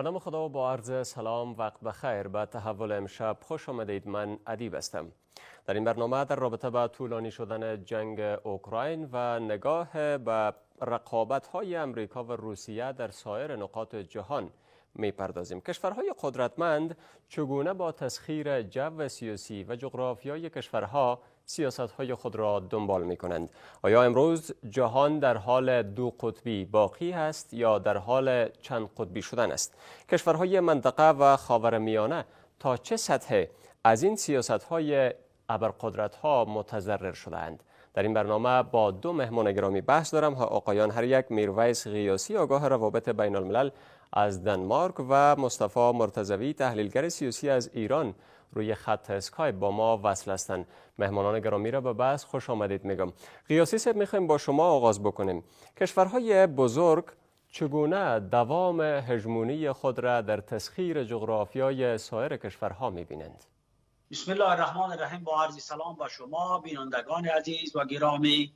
به نام خدا و با عرض سلام وقت بخیر. به تحول امشب خوش آمدید. من ادیب هستم. در این برنامه در رابطه با طولانی شدن جنگ اوکراین و نگاه به رقابت‌های امریکا و روسیه در سایر نقاط جهان می‌پردازیم. کشورهای قدرتمند چگونه با تسخیر جو سیاسی و جغرافیای کشورها سیاست‌های خود را دنبال می‌کنند؟ آیا امروز جهان در حال دو قطبی باقی است یا در حال چند قطبی شدن است؟ کشورهای منطقه و خاورمیانه تا چه سطح از این سیاست‌های ابرقدرت‌ها متضرر شدند؟ در این برنامه با دو مهمان گرامی بحث دارم. آقایان هر یک میرویس غیاسی آگاه روابط بین الملل از دانمارک و مصطفی مرتضوی تحلیلگر سیاسی از ایران روی خط اسکایپ با ما وصل هستند. مهمانان گرامی را به بحث خوش آمدید میگم. غیاسی صاحب، میخوایم با شما آغاز بکنیم. کشورهای بزرگ چگونه دوام هژمونی خود را در تسخیر جغرافیای سایر کشورها میبینند؟ بسم الله الرحمن الرحیم. با عرض سلام با شما بینندگان عزیز و گرامی.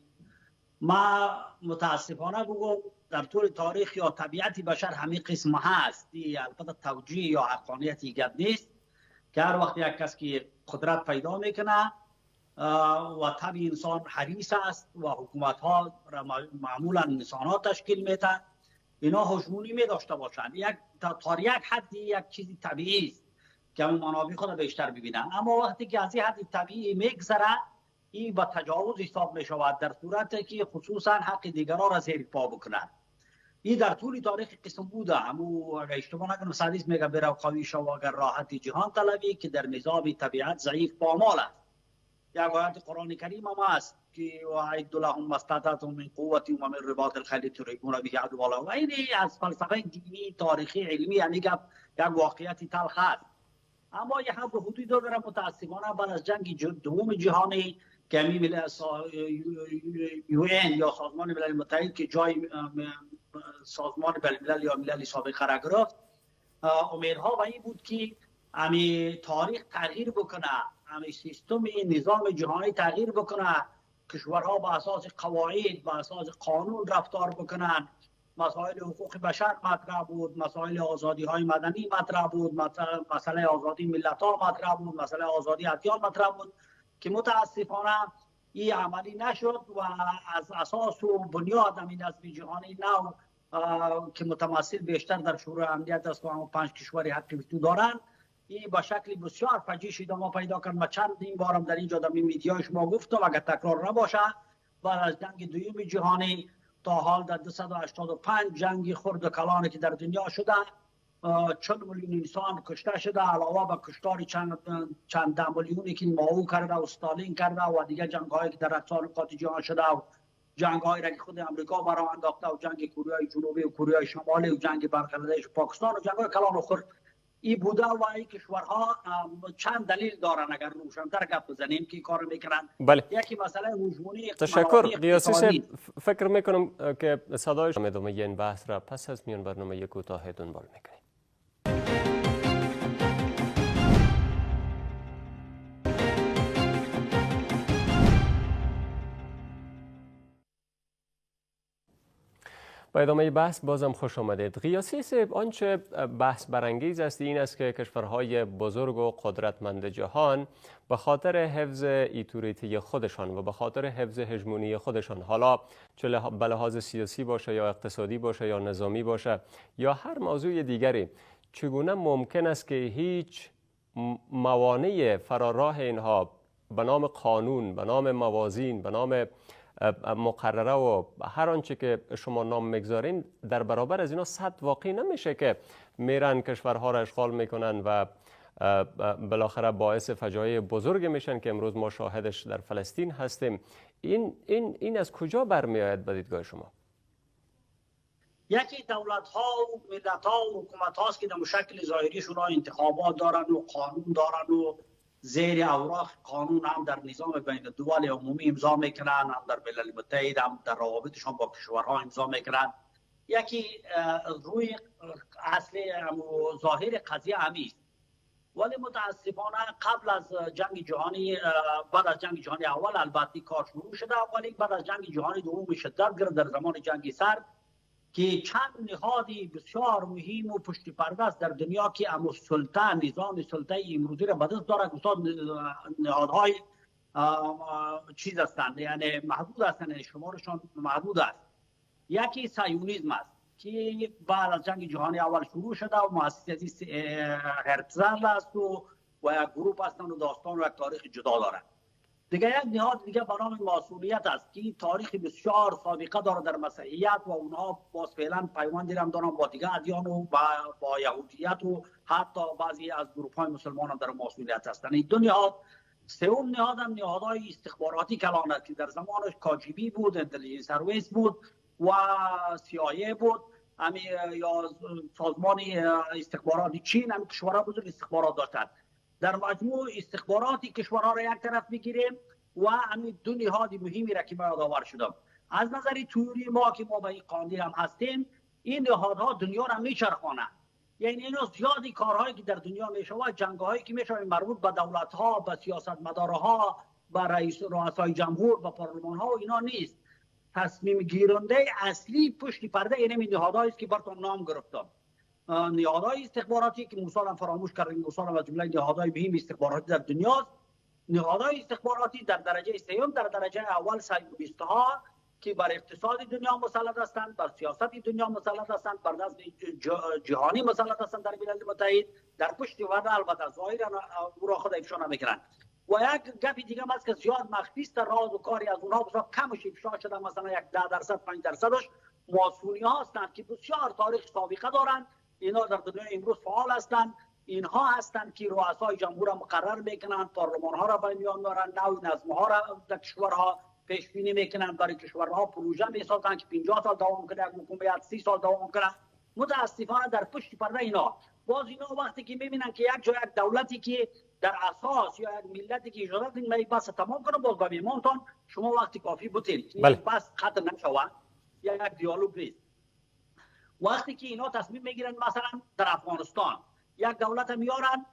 ما متاسفانه بگم در طول تاریخ یا طبیعت بشر همین قسم هست. البته توجیه یا حقانیتی گپ نیست که هر وقت یک کس که قدرت پیدا میکنه و طبع انسان حریص است و حکومت ها معمولا انسان ها تشکیل میدن، اینا هژمونی می داشته باشند. تا یک حدی یک چیزی طبیعی است که منابع خود بیشتر ببینن، اما وقتی که از این حد طبیعی میگذره این با تجاوز حساب می شود، در صورتی که خصوصا حق دیگران را زیر پا بکنند. این در طول تاریخ قسم بوده. اما اگر اشتباه نکنم سادیس میگه برو قوی شو اگر راحت جهان طلبی که در نظام طبیعت ضعیف پامال است. یک آیت قرآن کریم هم است که واعد لهم ما استطعتم من قوة و من رباط الخیل ترهبون به عدو الله. و این از فلسفه دینی تاریخی علمی یعنی یک واقعیت تلخ است. اما یه حد حدودی داره. متاسفانه بعد از جنگ دوم جهانی که UN یا سازمان ملل متحد که جای سازمان بین‌الملل یا ملل سابق قرار گرفت، امیدها و این بود که امی تاریخ تغییر بکنه، امی سیستم نظام جهانی تغییر بکنه، کشورها با اساس قواعد با اساس قانون رفتار بکنن، مسائل حقوق بشر مطرح بود، مسائل آزادی های مدنی مطرح بود، مسئله آزادی ملت ها مطرح بود، مسئله آزادی ادیان مطرح بود که متاسفانه این عملی نشد و از اساس و بنیاد این نظم جهانی نو که متمثل بیشتر در شورای امنیت است و 5 کشور حق وتو دارند، این با شکل بسیار فجیع ادامه پیدا کرد. ما چند این بارم در اینجا در میدیای شما گفتم اگر تکرار نباشه، بعد از جنگ دوم جهانی تا حال در 285 جنگ خرد و کلانی که در دنیا شده، 40 میلیون انسان کشته شده، علاوه به کشتار چند ده میلیونی که ماو کرده و استالین کرده و دیگه جنگ‌هایی که در اقصا نقاط جهان شده و جنگ‌هایی را که خود امریکا برای انداخته و جنگ کره جنوبی و کره شمالی و جنگ بنگلادش و پاکستان و جنگ‌های کلان خرد این بوده. و این کشورها چند دلیل دارن اگر روشن‌تر گپ بزنیم که کار میکنن. بله. یکی مسئله هژمونی. تشکر غیاسی صاحب. فکر میکنم که صدایش ادامه این بحث را پس از میان برنامه کوتاه دنبال میکنیم. با ادامه بحث بازم خوش آمدید. غیاسی صاحب، آنچه بحث برانگیز است این است که کشورهای بزرگ و قدرتمند جهان به خاطر حفظ ایتوریتی خودشان و به خاطر حفظ هژمونی خودشان، حالا چه به لحاظ سیاسی باشه یا اقتصادی باشه یا نظامی باشه یا هر موضوع دیگری، چگونه ممکن است که هیچ موانع فراراه اینها به نام قانون، به نام موازین، به نام مقرره و هر آنچه که شما نام میگذارین در برابر از اینا صد واقعی نمیشه که میرن کشورها را اشغال میکنن و بالاخره باعث فجایع بزرگ میشن که امروز ما شاهدش در فلسطین هستیم. این از کجا برمیآید به دیدگاه شما؟ یکی دولت ها و ملت ها و حکومت هاست که در شکل ظاهریشون انتخابات دارن و قانون دارن و زیر اوراق قانون هم در نظام بین الدول عمومی امضا میکنن، هم در ملل متحد، هم در روابطشان با کشورها امضا میکنن. یکی روی اصل و ظاهر قضیه همیست. ولی متاسفانه قبل از جنگ جهانی، بعد از جنگ جهانی اول البته کار شروع شده، ولی بعد از جنگ جهانی دوم شدت گرفت در زمان جنگ سرد که چند نهادی بسیار مهم و پشت پرده است در دنیا که نظام سلطه امروزی را به دست دارد. نهادهای چیز هستند، یعنی محدود هستند، یعنی شمارشان محدود است. یکی صهیونیسم است که بعد از جنگ جهانی اول شروع شده و مؤسسه هرتزل است و یک گروه هستند و داستان و یک تاریخ جدا دارند. دیگه یک نهاد دیگه به نام ماسونیت است که تاریخ بسیار سابقه داره در مسیحیت و اونها باز فعلا پیوندی هم دارن با دیگه ادیان و با یهودیت و حتی بعضی از گروه های مسلمان هم در ماسونیت هستند. این دو نهاد. سوم نهاد هم نهادهای استخباراتی کلان است که در زمانش کاجیبی بود، انتلیجنس سرویس بود و CIA بود، یا سازمان استخباراتی چین. هم کشورها بزرگ استخبارات داشتند. در مجموع استخباراتی کشورها را یک طرف بگیریم و همین دو نهاد مهمی را که من یادآور شدم. از نظر تئوری ما که ما به این قاندی هم هستیم، این نهادها دنیا را میچرخانند. یعنی اینا زیادی کارهایی که در دنیا میشود، جنگ‌هایی که میشود مربوط به دولت‌ها، به سیاستمدارها، به رؤسای جمهور، به پارلمان‌ها و اینا نیست. تصمیم گیرنده اصلی پشت پرده این نهادهایی است که براتون نام گرفتم. نهادهای استخباراتی که موسی هم فراموش کردیم، موسی از جمله نهادهای مهم استخباراتی در دنیاست. نهادهای استخباراتی در درجه سوم، در درجه اول صهیونیست‌ها که بر اقتصاد دنیا مسلط هستند، بر سیاست دنیا مسلط هستند، بر نظم جهانی مسلط هستند در ملل متحد. در پشت پرده البته ظاهرا او را خود افشا نمی‌کنند. و یک گپ دیگه هم است که زیاد مخفی است، راز و کاری از اونها بسیار کمش افشا شده، مثلا یک 10% 5%ش ماسونی‌ها هستند که بسیار تاریخ سابقه دارند. اینا در دنیا امروز فعال هستند. اینها هستند که رؤسای جمهور را مقرر میکنند، پارلمان ها را به میان میارند، نوع نظم ها را در کشورها پیش بینی میکنند، برای کشورها پروژه میسازند که 50 سال دوام کنه، حکومت 30 سال دوام کنه. متاسفانه در پشت پرده اینا وقتی که میبینن که یک دولتی که در اساس یا یک ملتی که اجازه این بس تمام کنه، باز با میمونتون شما وقتی کافی بتید بس ختم نشود، یک دیالوگ نیست. وقتی که اینا تصمیم میگیرن مثلا در افغانستان یک دولت میارن،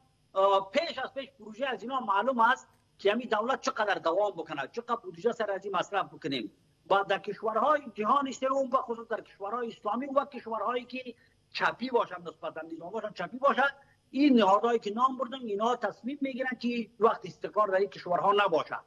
پیش پروژه از اینا معلوم است که همین دولت چقدر دوام بکنه، چقدر بودجه سر از این مصرف بکنیم. بعد در کشورهای جهان سوم و خصوصا در کشورهای اسلامی و کشورهایی که چپی باشن، نسبتا نظامشون چپی باشن، این نهادهایی که نام بردم اینا تصمیم میگیرن که وقت استقرار در این کشورها نباشه.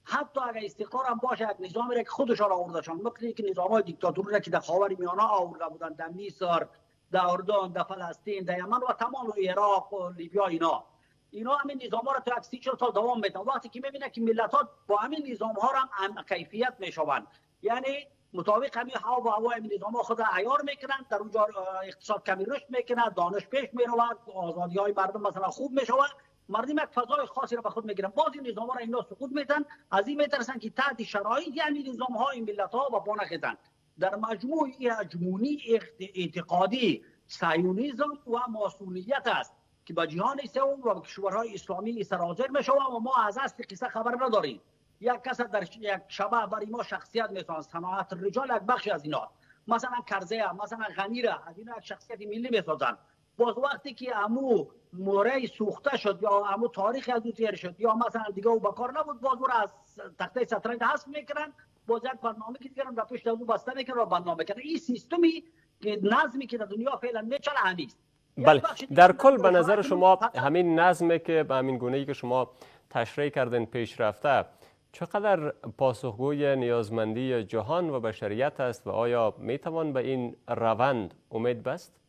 حتی اگر استقرار هم باشه، یک نظامی را که خودشان آوردهشان، مثل که نظام‌های دیکتاتوری را که در خاورمیانه آورده بودن، در مصر، در اردن، در فلسطین، در یمن و تمام عراق و لیبیا، اینا همین نظام‌ها را تا 30-40 سال دوام میدن. وقتی که میبینه که ملت‌ها با همین نظام‌ها هم کیفیت میشوند، یعنی مطابق همین هوا همین نظام‌ها خود عیار میکنن، در اونجا اقتصاد کمی رشد میکنه، دانش پیش میرود، آزادی‌های مردم مثلا خوب میشود، مردم یک فضای خاصی را به خود میگیرن. باز این نظام‌ها را اینا سقوط میدن، از این میترسن که تحت شرایط یعنی نظام‌های ملت‌ها و پانخیزن. در مجموع هژمونی اعتقادی صهیونیسم و ماسونیت است که با جهان سوم و کشورهای اسلامی سرازیر میشود و ما از اصل قصه خبر نداریم. یک کس در یک شبه برای ما شخصیت میسازند، صناعت رجال یک بخش از اینا، مثلا کرزه، مثلا غنی را از اینا یک شخصیت ملی میسازند. باز وقتی که امو موره سوخته شد یا امو تاریخ از او تیر شد یا مثلا دیگه او بکار نبود، باز او را از تخته شطرنج حذف میکنن، باز یک برنامه که دیگران در پشت از او بسته میکنن و برنامه میکنن. این سیستمی که نظمی که در دنیا فعلا میچله همیست. بله، در کل به نظر شما همین نظمی که به همین گونه‌ای که شما تشریح کردین پیش رفته چقدر پاسخگوی نیازمندی جهان و بشریت است و آیا میتوان به این روند امید بست؟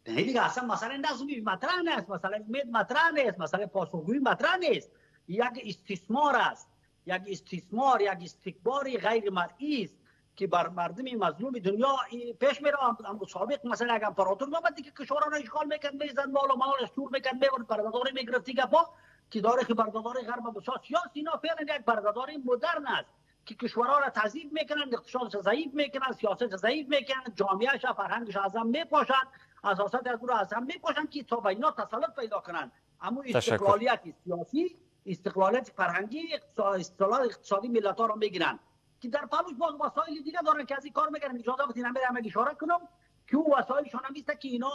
نه دیگه، اصلا مسئله نظمی مطرح نیست، مسئله امید مطرح نیست، مسئله پاسخگویی مطرح نیست. یک استثمار است، یک استکبار غیر مرئی است که بر مردم مظلوم دنیا پیش میره. اما سابق مثلا اگر امپراتور نبودی که کشورها را اشغال میکرد، میزد مال و مال شور میکرد، میبرد بردهداری میگرفت دیگه با که داره که بردهداری غرب بسیار سیاسی اینا فعلا یک بردهداری مدرن است که کشورها را تضعیف میکنن، اقتصادش ضعیف میکنن، سیاستش ضعیف میکنن، جامعهش فرهنگش از هم میپاشن، اساسات از اون از هم میپاشن که تا به اینا تسلط پیدا کنن. اما استقلالیت سیاسی، استقلالیت فرهنگی، استقلال اقتصادی ملت‌ها را میگیرن که در پلوش باز وسایل دیگه دارن که از این کار میکنن. اجازه بدین همه اشاره کنم که اون وسایلشون هم نیست که اینا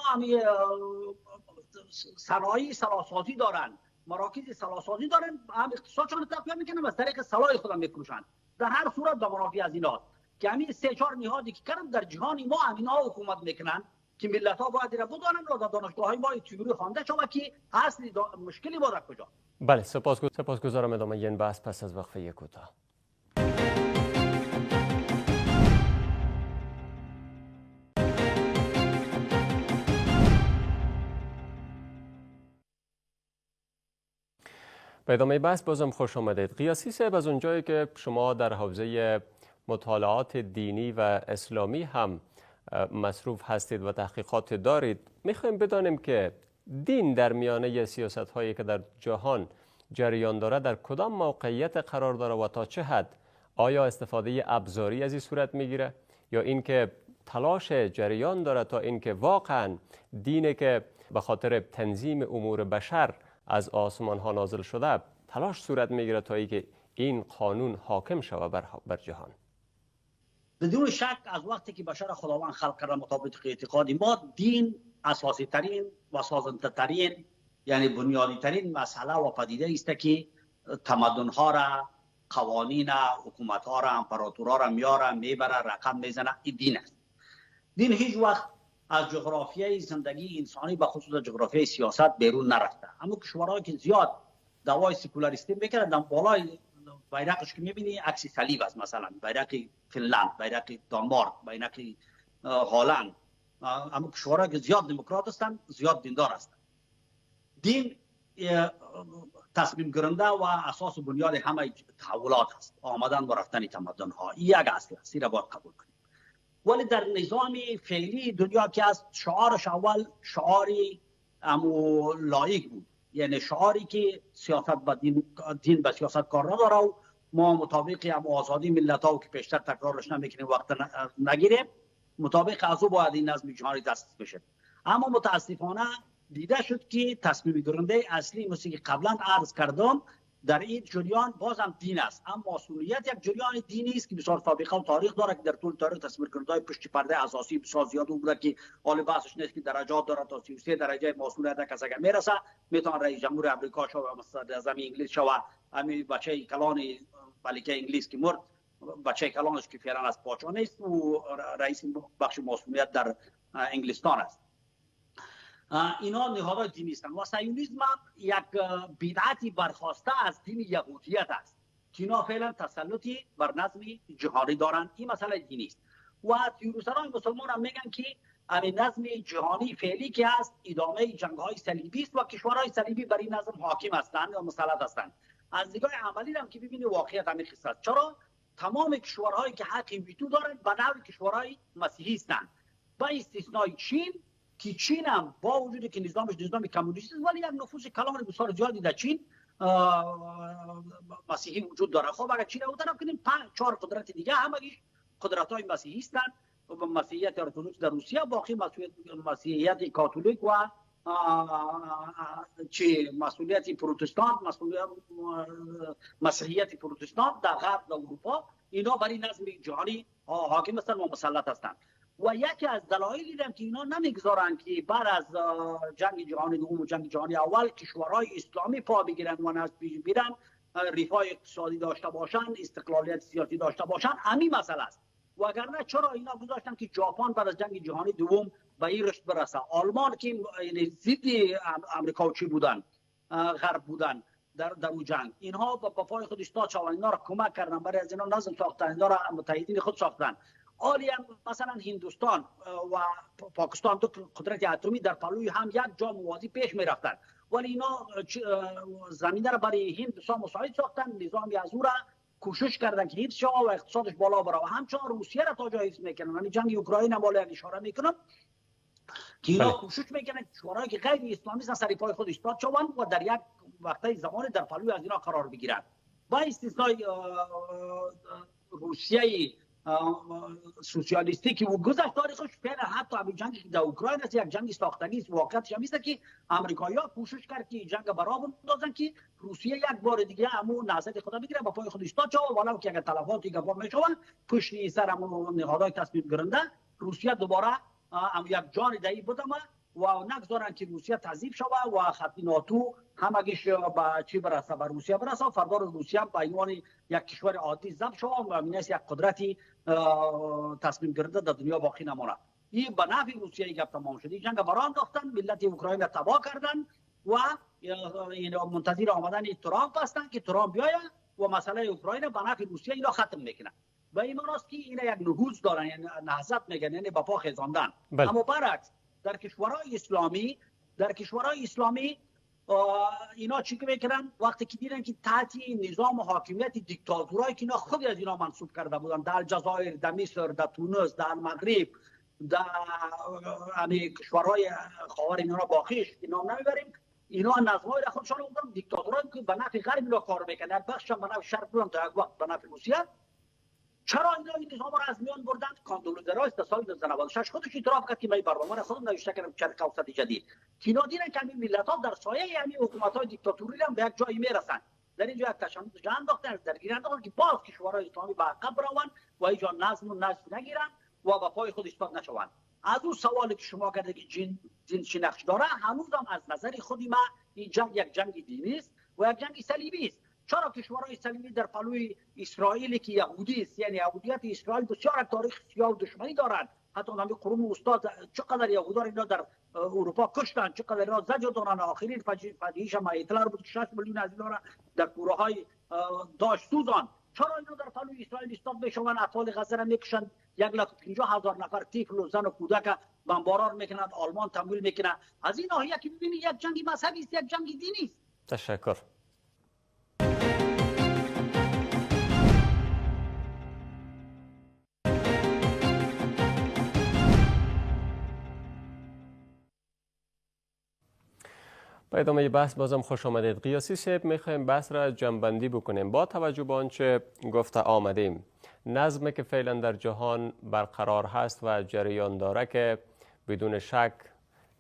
صنایع سلاسازی دارن، مراکز سلاسازی دارن، هم اقتصادشون رو تقویت میکنن و از طریق سلاح خودم میفروشن. در هر صورت به منافع از اینا. که همین 3-4 نهادی که کردن در جهان ما همینا حکومت میکنن که ملت ها باید را بدانند و در دانشگاه های ما تئوری خوانده شود که اصل مشکلی ما در کجا. بله، سپاسگزارم. ادامه این بحث پس از وقفه کوتاه. به ادامه بحث بازم خوش آمدید. قیاسی صاحب، از اونجایی که شما در حوزه مطالعات دینی و اسلامی هم مصروف هستید و تحقیقات دارید، میخوایم بدانیم که دین در میانه سیاست هایی که در جهان جریان داره در کدام موقعیت قرار داره و تا چه حد؟ آیا استفاده ابزاری از این صورت میگیره یا اینکه تلاش جریان داره تا اینکه واقعا دینی که به خاطر تنظیم امور بشر از آسمان ها نازل شده تلاش صورت میگیره تا اینکه این قانون حاکم شود بر جهان؟ بدون شک از وقتی که بشر خداوند خلق کرده مطابق اعتقادی ما، دین اساسی ترین و سازنده ترین یعنی بنیادی ترین مسئله و پدیده است که تمدن ها را، قوانین، حکومت ها را، امپراتورها را میاره، میبره، رقم میزنه. این دین است. دین هیچ وقت از جغرافیای زندگی انسانی به خصوص جغرافیای سیاست بیرون نرفته. اما کشورهایی که زیاد دعوای سکولاریستی میکنن، در بالای بیرقش که میبینی عکس صلیب است، مثلا بیرق فنلند، بیرق دانمارک، بیرق هلند. اما کشورهایی که زیاد دموکرات هستند، زیاد دیندار هستند. دین تصمیم گیرنده و اساس بنیاد همه تحولات است، آمدن و رفتن تمدن ها. این یک اصل است، را باید قبول کنیم. ولی در نظام فعلی دنیا که است، شعارش اول شعاری لایق بود، یعنی شعاری که سیاست با دین به سیاست کار نداره و ما مطابق آزادی ملت ها که پیشتر تکرارش نمیکنیم وقت نگیریم، مطابق از او باید این نظم جهانی دست بشه. اما متاسفانه دیده شد که تصمیم گیرنده اصلی مثل که قبلا عرض کردم در این جریان بازم دین است. اما مسئولیت یک جریان دینی است که بسیار سابقه و تاریخ داره که در طول تاریخ تصمیم گیرنده پشت پرده اساسی بسیار زیاد بوده که حال بحثش نیست که درجات داره، تا 33 درجه مسئولیت کسی اگر میرسه میتونه رئیس جمهور آمریکا شو و صدر اعظم انگلیس شو. همین بچه کلان ملکه انگلیس که مرد، بچه کلانش که فعلا از پاچا نیست و رئیس بخش مسئولیت در انگلستان است. اینا نهادهای دینی هستند و صهیونیسم یک بدعتی برخواسته از دین یهودیت است که اینا فعلا تسلطی بر نظم جهانی دارند. این مسئله دینی است و تیوروسرای مسلمان هم میگن که همین نظم جهانی فعلی که هست ادامه جنگ‌های صلیبی است و کشورهای صلیبی بر این نظم حاکم هستند و مسلط هستند. از نگاه عملی هم که ببینید واقعیت همین قصه است. چرا تمام کشورهایی که حق ویتو دارند به نوع کشورهای مسیحی هستند، با استثنای چین که چین هم با وجودی که نظامش نظام کمونیستی است ولی یک نفوذ کلان بسیار زیادی در چین مسیحی وجود داره. خب اگر چین رو طرف کنیم 5-4 قدرت دیگه همگی قدرت‌های مسیحی هستند. مسیحیت ارتدوکس در روسیه، باقی مسیحیت کاتولیک و مسئولیت پروتستان، مسیحیت پروتستان در غرب اروپا، اینا برای نظم جهانی حاکم هستند و مسلط هستند. و یکی از دلایلی هم که اینا نمیگذارن که بعد از جنگ جهانی دوم و جنگ جهانی اول کشورهای اسلامی پا بگیرن و نزد پیش برن، رفاه اقتصادی داشته باشن، استقلالیت سیاسی داشته باشن، همین مسئله است. و اگر نه چرا اینا گذاشتن که ژاپن بعد از جنگ جهانی دوم به این رشد برسه؟ آلمان که ضد امریکا و چی بودن، غرب بودن در اون جنگ، اینها با پای خود ایستاد شدن، اینا را کمک کردن، برای از اینا نظم ساختن، اینا را متحدین خود ساختن. عالی مثلا هندوستان و پاکستان دو قدرت اتمی در پلوی هم یک جا موازی پیش می رفتن، ولی اینا زمینه را برای هند مساعد ساختن، نظامی از او را کوشش کردن که هند شاه و اقتصادش بالا بره و همچنان روسیه را تا جای حفظ میکنن. یعنی جنگ اوکراین هم بالا اشاره میکنم که اینا کوشش میکنن کشورهایی که غیر اسلامی هستن سر پای خود ایستاد شوند و در یک وقتای زمانی در پلوی از اینا قرار بگیرن. با استثنای روسیه سوسیالیستی که او گذشت تاریخش فعلا حتی همین جنگی که در اوکراین است یک جنگ ساختگی است. واقعیتش هم است که امریکایی‌ها کوشش کرد که جنگ برابر بندازن که روسیه یک بار دیگه همو نهضت خود بگیره با پای خود ایستاد شود، ولو که اگر تلفاتی گفا میشوند پشت سر همون نهادهای تصمیم گیرنده روسیه دوباره هم یک جان دهی بدم و نگذارن که روسیه تضعیف شود و خط ناتو هم اگه به چی برسه به روسیه برسه، فردا روسیه هم به عنوان یک کشور عادی ضبط شود و امینه یک قدرتی تصمیم گرفته در دنیا باقی نمونه. این به نفع روسیه گپ تمام شد. جنگ بران انداختن، ملت اوکراین را تباه کردن و منتظر آمدن ترامپ هستند که ترامپ بیاید و مسئله اوکراین به نفع روسیه اینا ختم میکنه. و این معناست که اینا یک نهوض دارن، یعنی نهضت میگن، یعنی به پا خیزاندن. اما برعکس در کشورهای اسلامی اینا چی که میکنن وقتی که دیدن که تحت نظام حاکمیت دیکتاتورایی که اینا خود از اینا منصوب کرده بودن در الجزایر، در مصر، در تونس، در مغرب، در کشورهای خاور اینا باقیش نام نمیبریم، اینا نظمای را خودشان بودن دیکتاتورایی که به نفع غرب اینا کار میکنن، یک بخش هم به نفع شرق بودن تا یک وقت به نفع روسیه. چرا اینا این نظام را از میان بردن؟ کاندولوزرا است سال 1996 خودش اعتراف کرد که من برنامه را خودم نوشته کردم شرق اوسط جدید. که اینا دیدن که همین ملت‌ها در سایه همین حکومت‌های دیکتاتوری هم به یک جایی میرسن. در اینجا یک تشنج انداختن، درگیری انداختن که باز کشورهای اسلامی به عقب روند و اینجا نظم و نسق نگیرن و به پای خود ایستاد نشوند. از اون سوالی که شما کرده که دین چی نقش داره، هنوزم از نظر خودی من این جنگ یک جنگ دینی است و یک جنگ صلیبی است. چرا کشورهای صلیبی در پلوی اسرائیل که یهودی است، یعنی یهودیت اسرائیل بسیار تاریخ سیاه و دشمنی دارند. حتی نمی قرون وسطا چقدر یهودان اینا در اروپا کشتن، چقدر اینا زجر دارن. آخرین فجیعش هم هیتلر بود 6 میلیون از اینا در کوره‌های داشت سوزان. چرا اینا در پلوی اسرائیل ایستاد بشون؟ اطفال غزه را میکشن، 150,000 نفر طفل و زن و کودک بمباران میکنند، آلمان تمویل میکنه. از این ناحیه که ببینید یک جنگ مذهبی است، یک جنگ دینی است. تشکر. با ادامه بحث بازم خوش آمدید. قیاسی صاحب، میخوایم بحث را جمع‌بندی بکنیم. با توجه به آنچه گفته آمدیم، نظمی که فعلا در جهان برقرار هست و جریان داره که بدون شک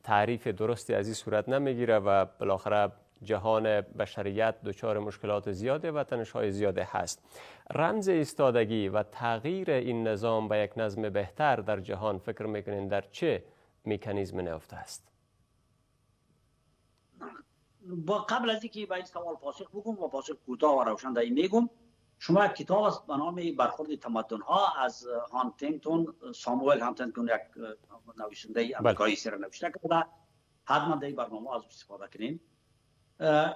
تعریف درستی از این صورت نمیگیره و بالاخره جهان بشریت دچار مشکلات زیاده و تنش‌های زیاده هست. رمز ایستادگی و تغییر این نظام به یک نظم بهتر در جهان فکر میکنین در چه مکانیزم نهفته است؟ با قبل از اینکه به این سوال پاسخ بگم و پاسخ کوتاه و روشن میگم، شما یک کتاب است به نام برخورد تمدن‌ها از هانتینگتون، ساموئل هانتینگتون، یک نویسنده آمریکایی سر نوشته کرده. حتما در این برنامه از استفاده کنین.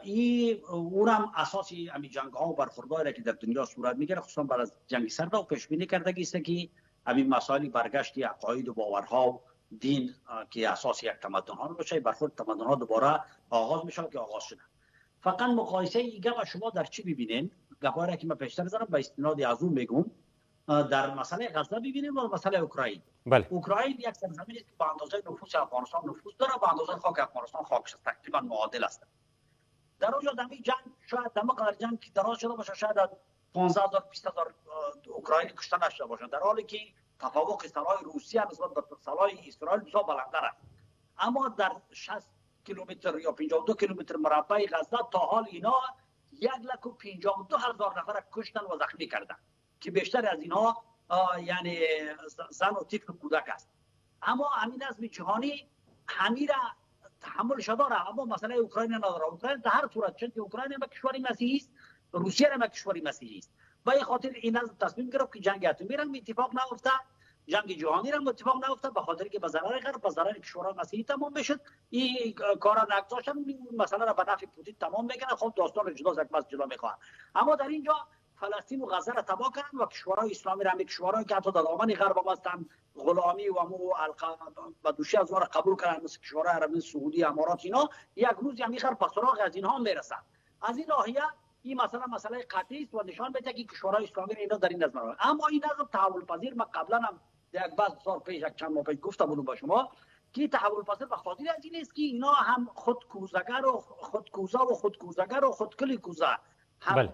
این اونم اساسی همین جنگ‌ها و برخوردهایی که در دنیا صورت میگیره، خصوصا بعد از جنگ سرد و پیش بینی کرده است که همین مسائل برگشت عقاید و باورها و دین که اساس یک تمدن ها باشه، برخورد تمدن ها دوباره آغاز میشه که آغاز شده. فقط مقایسه ایگه شما در چی ببینین؟ گپایی که من پیشتر زدم به استناد از اون میگم. در مسئله غزه ببینیم و مسئله اوکراین. اوکراین یک سرزمینی است که به اندازه نفوس افغانستان نفوس داره، به اندازه خاک افغانستان خاکش تقریبا معادل است. در اونجا در این جنگ شاید در مقدار جنگ که دراز شده باشه شاید 15,000 20,000 اوکراینی کشته نشده باشه، در حالی که تفاوت سلاح روسیه نسبت به سلاح اسرائیل بسیار بلندتر است. اما در 60 کیلومتر یا 52 کیلومتر مربع غزه تا حال اینا 152,000 نفر کشتن و زخمی کردن که بیشتر از اینها یعنی زن و طفل و کودک است. اما همین نظم جهانی همین را تحمل داره، اما مسئله اوکراین نداره. اوکراین در هر صورت، چون که اوکراین هم کشوری مسیحی است، روسیه هم کشوری مسیحی است. به این خاطر این نظم تصمیم گرفت که جنگ اتمی را اتفاق نیفته، جنگ جهانی را اتفاق نیفته، به خاطر که به ضرر غرب، به ضرر کشورهای مسیحی تمام بشد. این کارا نگذاشتن، مثلا را به نفع پوتین تمام میکنه. خب داستان جدا یک بس جدا میخواد. اما در اینجا فلسطین و غزه را تباه کردن و کشورهای اسلامی را، کشورهایی که حتی در دامن غرب هستند، غلامی و مو و دوشی از ما را قبول کردن، مثل کشورهای عربی سعودی، امارات، اینا یک روز همین غرب پس سراغ از اینها میرسند. از این ناحیه این مسئله قطعی است و نشان میده که کشورهای اسلامی اینا در این نظم. اما این نظم تحول پذیر، من قبلا هم یک بحث سال پیش یک چند ماه پیش گفتم با شما که تحول پذیر به خاطر از این است که اینا هم خودکوزگر و خودکلی کوزه هم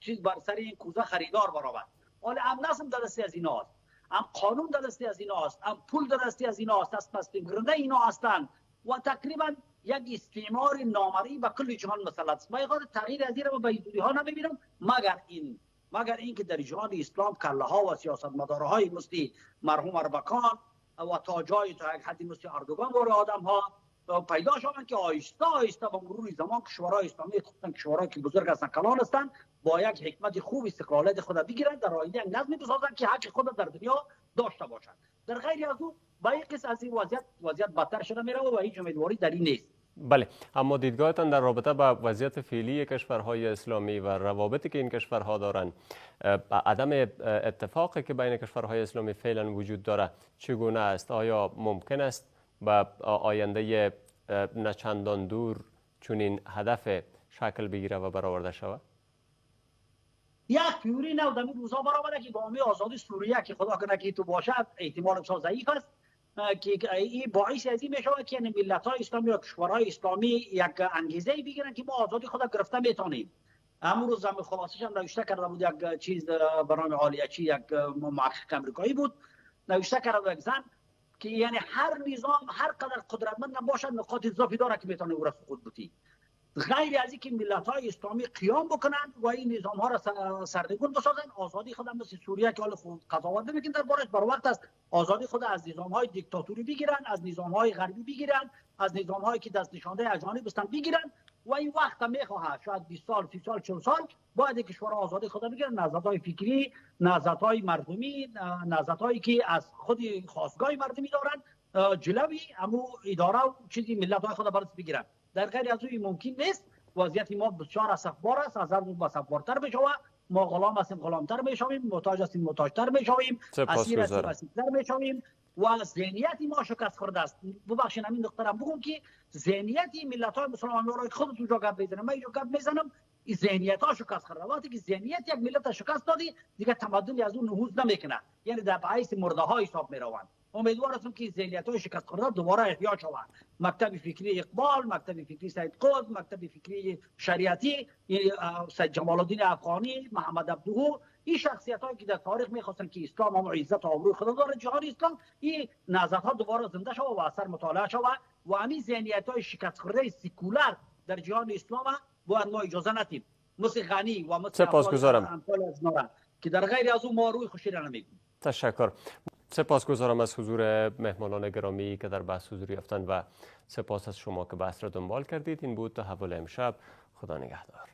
چیز بر سر این کوزه خریدار برابر. حالا هم نظم در دستی از اینا است، هم قانون در دستی از اینا است، هم پول در دستی از اینا است، دست پس گرنده اینا هستند و تقریبا یک استعمار نامرئی به کل جهان مسلط است. من یاد تغییر از این رو به ایدوری ها نمیبینم مگر این که در جهان اسلام کله ها و سیاستمدارهای مثل مرحوم اربکان و تا جای تا یک حدی مثل اردوغان و آدم ها پیدا شدن که آهسته آهسته با مرور زمان کشورهای اسلامی خصوصا کشورهایی که بزرگ هستند کلان هستند با یک حکمت خوب استقلالیت خود بگیرند در آینده یک نظمی بسازند که حق خود در دنیا داشته باشند. در غیر از او با یک قسم از این وضعیت بدتر شده میره و هیچ امیدواری در این نیست. بله، اما دیدگاهتان در رابطه با وضعیت فعلی کشورهای اسلامی و روابطی که این کشورها دارند، عدم اتفاقی که بین کشورهای اسلامی فعلا وجود داره چگونه است؟ آیا ممکن است با آینده نچندان دور چنین هدف شکل بگیره و برآورده شود؟ یک تئوری نو در این روزها برآورده که با امید آزادی سوریه که خدا کنه که تو باشد احتمال بسیار ضعیف است که این باعث از این میشود که ملت‌های اسلامی و کشورهای اسلامی یک انگیزه بگیرن که ما آزادی خود گرفته میتونیم. امروز هم خلاصش هم نوشته کرده بود یک چیز به نام عالیچی، یک محقق امریکایی بود، نوشته کرده یک زن که یعنی هر نظام هر قدر قدرتمند باشد نقاط اضافی داره که میتونه او را سقوط بدهد. غیر از اینکه ملت‌های اسلامی قیام بکنند و این نظام‌ها را سرنگون بسازند، آزادی خود مثل سوریه که حال خود قضاوت نمی‌کنند دربارش بر وقت است آزادی خود از نظام‌های دیکتاتوری بگیرند، از نظام‌های غربی بگیرند، از نظام‌هایی که دست نشانده اجانب هستند بگیرند و این وقت هم می‌خواهد شاید 20 سال 30 سال 40 سال باید کشورها آزادی خود بگیرند، نهضت‌های فکری، نهضت‌های مردمی، نهضت‌هایی که از خود خواستگاه مردمی دارند جلوی امو اداره و چیزی ملت‌های خود برات بگیرند. در غیر از این ممکن نیست. وضعیت ما بسیار اسفبار است، از هر روز اسفبارتر بشود. ما غلام هستیم غلامتر میشویم، محتاج هستیم محتاجتر میشویم، اسیر هستیم اسیرتر میشویم و ذهنیت ما شکست خورده است. ببخشید همین نقطه بگم که ذهنیت ملت‌های مسلمان را خودتون جا گپ میزنم، من اینجا گپ میزنم، این ذهنیت‌ها شکست خورده. وقتی که ذهنیت یک ملت شکست دادی دیگه تمدنی از اون نهوض نمیکنه، یعنی در پایس مرده‌ها حساب میروند. امیدوار هستم که ذهنیت‌های شکست خورده دوباره احیا شوند. مکتب فکری اقبال، مکتب فکری سید قطب، مکتب فکری شریعتی، سید جمال الدین افغانی، محمد عبدهو، این شخصیت‌هایی که در تاریخ می‌خواستن که اسلام هم عزت و آبروی خود داره، جهان اسلام، این نهضت‌ها دوباره زنده شود و اثر مطالعه شود و همین ذهنیت‌های شکست خورده سکولار در جهان اسلام باید ما اجازه ندیم. مثل غنی و مثل سپاسگزارم که در غیر از اون ما روی خوشی را نمی‌بینیم. تشکر. سپاسگزارم از حضور مهمانان گرامی که در بحث حضور یافتند و سپاس از شما که بحث را دنبال کردید. این بود تحول امشب. خدا نگهدار.